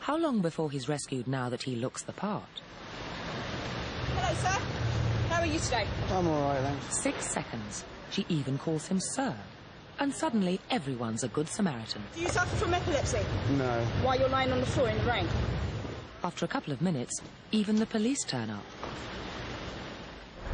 How long before he's rescued now that he looks the part? Hello, sir. How are you today? I'm all right, thanks. 6 seconds. She even calls him sir. And suddenly everyone's a good Samaritan. Do you suffer from epilepsy? No. Why you're lying on the floor in the rain? After a couple of minutes, even the police turn up.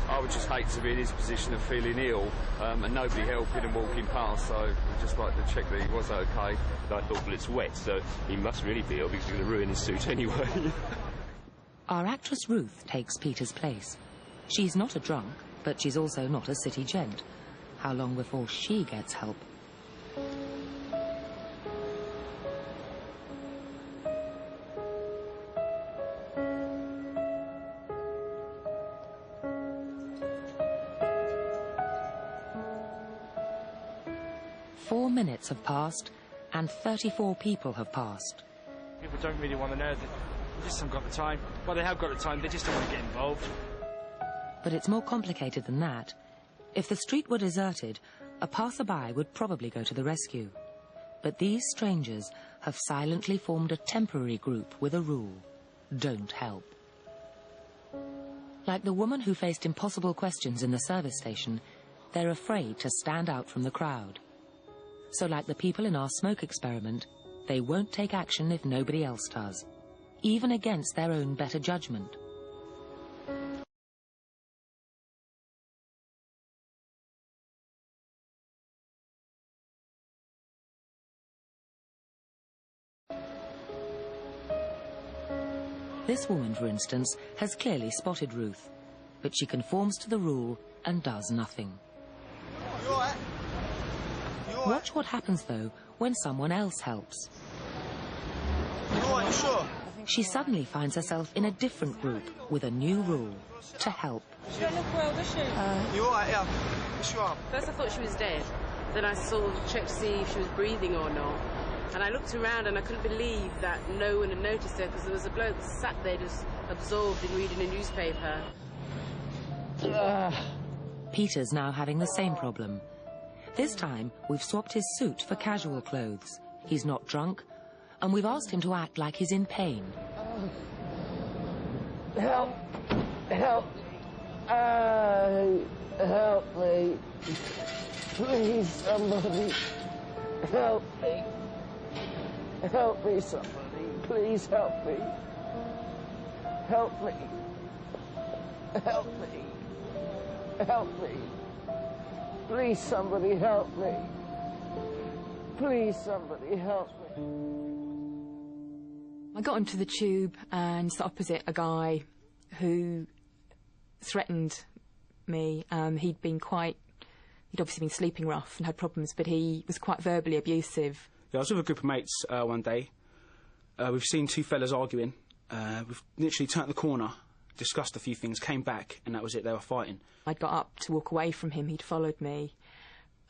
I would just hate to be in his position of feeling ill and nobody helping and walking past, so we'd just like to check that he was OK. I thought, well, it's wet, so he must really be ill because he's going to ruin his suit anyway. Our actress Ruth takes Peter's place. She's not a drunk, but she's also not a city gent. How long before she gets help? Four minutes have passed, and 34 people have passed. People don't really want to know. They just haven't got the time. Well, they have got the time, they just don't want to get involved. But it's more complicated than that. If the street were deserted, a passerby would probably go to the rescue. But these strangers have silently formed a temporary group with a rule: don't help. Like the woman who faced impossible questions in the service station, they're afraid to stand out from the crowd. So like the people in our smoke experiment, they won't take action if nobody else does, even against their own better judgment. This woman, for instance, has clearly spotted Ruth, but she conforms to the rule and does nothing. You all right? Watch what happens, though, when someone else helps. You all right, you sure? She suddenly finds herself in a different group with a new rule: to help. She don't look well, does she? You all right, yeah? Yes, you are. First I thought she was dead. Then I sort of checked to see if she was breathing or not. And I looked around and I couldn't believe that no one had noticed her, because there was a bloke that sat there just absorbed in reading a newspaper. Peter's now having the same problem. This time, we've swapped his suit for casual clothes. He's not drunk, and we've asked him to act like he's in pain. Help! Help! Help me! Please, somebody! Help me! Help me, somebody! Please help me! Help me! Help me! Help me! Please, somebody help me! Please, somebody help me! I got onto the tube and sat opposite a guy who threatened me. He'd obviously been sleeping rough and had problems, but he was quite verbally abusive. Yeah, I was with a group of mates one day. We've seen two fellas arguing. We've literally turned the corner, discussed a few things, came back, and that was it, they were fighting. I'd got up to walk away from him, he'd followed me,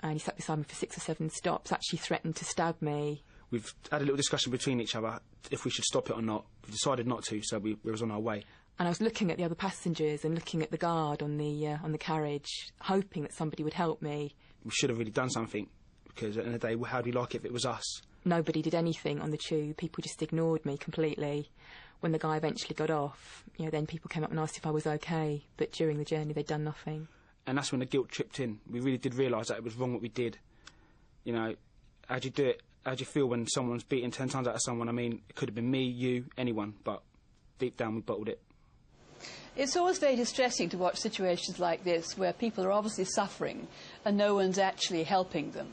and he sat beside me for 6 or 7 stops, actually threatened to stab me. We've had a little discussion between each other if we should stop it or not. We decided not to, so we was on our way. And I was looking at the other passengers and looking at the guard on the carriage, hoping that somebody would help me. We should have really done something, because at the end of the day, how'd we like it if it was us? Nobody did anything on the tube. People just ignored me completely. When the guy eventually got off, then people came up and asked if I was okay, but during the journey they'd done nothing. And that's when the guilt tripped in. We really did realise that it was wrong what we did. How'd you do it? How'd you feel when someone's beating 10 times out of someone? I mean, it could have been me, you, anyone, but deep down we bottled it. It's always very distressing to watch situations like this where people are obviously suffering and no one's actually helping them.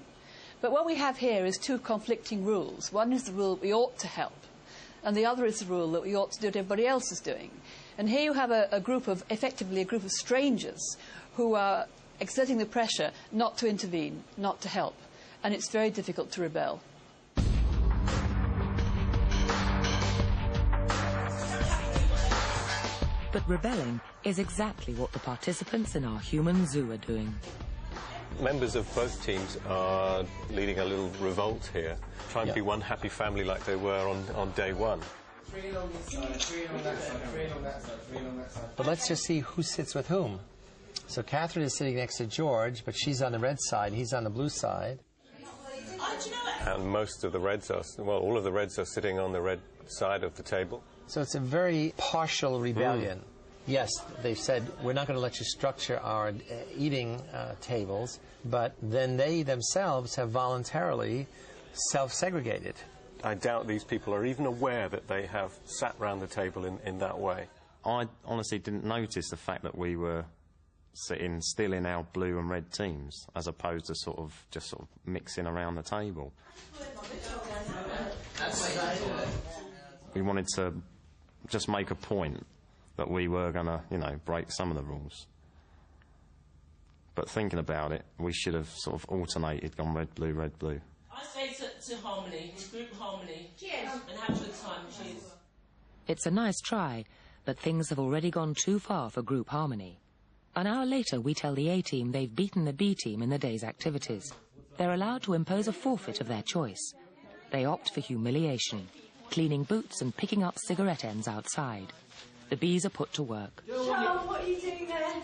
But what we have here is two conflicting rules. One is the rule that we ought to help, and the other is the rule that we ought to do what everybody else is doing. And here you have effectively a group of strangers who are exerting the pressure not to intervene, not to help. And it's very difficult to rebel. But rebelling is exactly what the participants in our human zoo are doing. Members of both teams are leading a little revolt here, trying to be one happy family like they were on day one. 3 on this side, 3 on that side, 3 on that side, 3 on that side. But let's just see who sits with whom. So Catherine is sitting next to George, but she's on the red side, he's on the blue side. And most of the Reds are, well, all of the Reds are sitting on the red side of the table. So it's a very partial rebellion. Yes, they've said, we're not going to let you structure our eating tables, but then they themselves have voluntarily self-segregated. I doubt these people are even aware that they have sat round the table in that way. I honestly didn't notice the fact that we were sitting still in our blue and red teams, as opposed to just mixing around the table. We wanted to just make a point that we were going to, break some of the rules. But thinking about it, we should have sort of alternated, gone red, blue, red, blue. I say to Harmony, group Harmony, cheers, and have a good time, cheers. It's a nice try, but things have already gone too far for group harmony. An hour later, we tell the A-team they've beaten the B-team in the day's activities. They're allowed to impose a forfeit of their choice. They opt for humiliation, cleaning boots and picking up cigarette ends outside. The Bs are put to work. Charles, what are you doing there?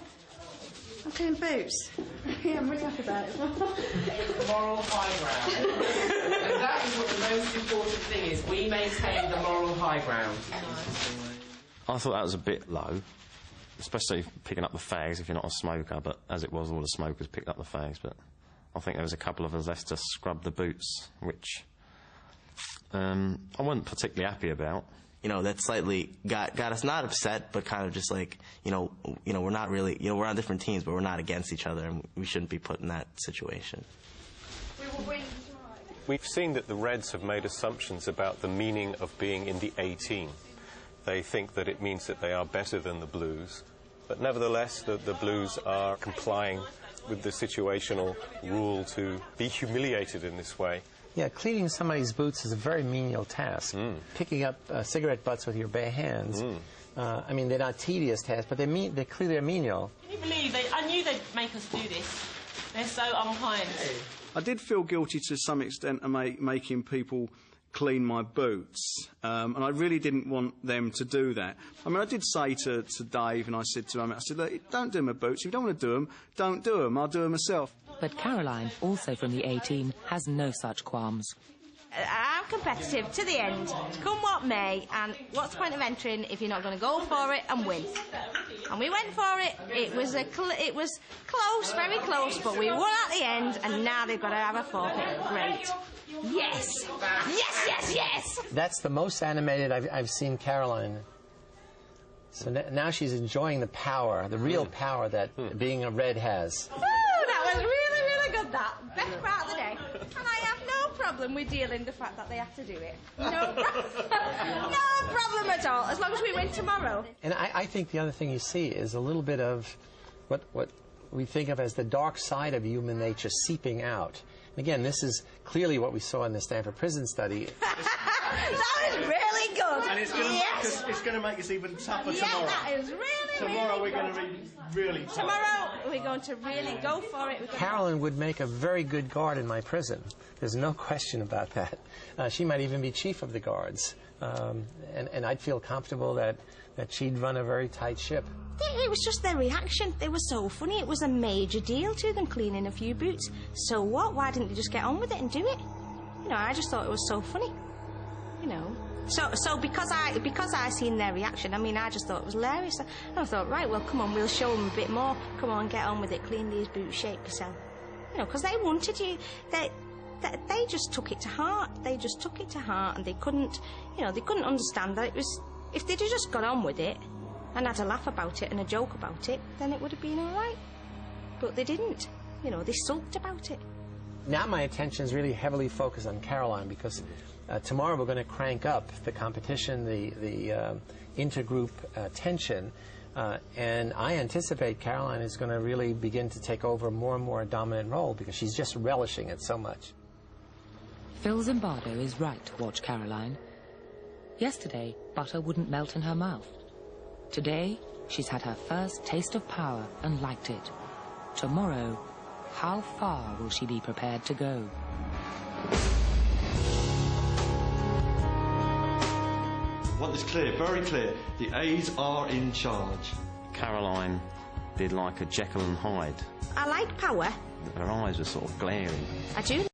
I'm cleaning boots. Yeah, I'm really happy about it. It's the moral high ground. And that is what the most important thing is. We maintain the moral high ground. I thought that was a bit low, especially picking up the fags if you're not a smoker, but as it was, all the smokers picked up the fags. But I think there was a couple of us left to scrub the boots, which I wasn't particularly happy about. That slightly got us not upset, but kind of just like, we're not really, we're on different teams, but we're not against each other, and we shouldn't be put in that situation. We've seen that the Reds have made assumptions about the meaning of being in the A team. They think that it means that they are better than the Blues, but nevertheless, the Blues are complying with the situational rule to be humiliated in this way. Yeah, cleaning somebody's boots is a very menial task. Picking up cigarette butts with your bare hands. I mean, they're not tedious tasks, but they're clearly menial. Can you believe I knew they'd make us do this. They're so unkind. I did feel guilty to some extent of making people clean my boots, and I really didn't want them to do that. I mean, I did say to Dave, and I said to him, look, don't do my boots. If you don't want to do them, don't do them. I'll do them myself. But Caroline, also from the A-team, has no such qualms. I'm competitive to the end, come what may, and what's the point of entering if you're not going to go for it and win? And we went for it. It was close, very close, but we won at the end, and now they've got to have a forfeit. Great. Yes! Yes, yes, yes! That's the most animated I've seen Caroline. So now she's enjoying the power, the real power that being a Red has. Woo! That was really, really good, that. Best part of the day. And I have no problem with dealing the fact that they have to do it. No problem at all, as long as we win tomorrow. And I think the other thing you see is a little bit of what we think of as the dark side of human nature seeping out. Again, this is clearly what we saw in the Stanford Prison study. That was really good. And it's going to make us even tougher tomorrow. Yeah, that is really, tomorrow really we're going to be really tough. Tomorrow we're going to really go for it. Carolyn would make a very good guard in my prison. There's no question about that. She might even be chief of the guards. And I'd feel comfortable that she'd run a very tight ship. It was just their reaction. They were so funny. It was a major deal to them cleaning a few boots. So what? Why didn't they just get on with it and do it? I just thought it was so funny. So because I seen their reaction, I just thought it was hilarious. And I thought, right, well, come on, we'll show them a bit more. Come on, get on with it. Clean these boots, shape yourself. Because they wanted you. They just took it to heart. They just took it to heart, and they couldn't understand that it was. If they'd just got on with it and had a laugh about it and a joke about it, then it would have been all right. But they didn't. They sulked about it. Now my attention is really heavily focused on Caroline, because tomorrow we're going to crank up the competition, the intergroup tension, and I anticipate Caroline is going to really begin to take over more and more a dominant role, because she's just relishing it so much. Phil Zimbardo is right to watch Caroline. Yesterday, butter wouldn't melt in her mouth. Today, she's had her first taste of power and liked it. Tomorrow, how far will she be prepared to go? What is clear, very clear, the A's are in charge. Caroline did like a Jekyll and Hyde. I like power. Her eyes were sort of glaring. I do.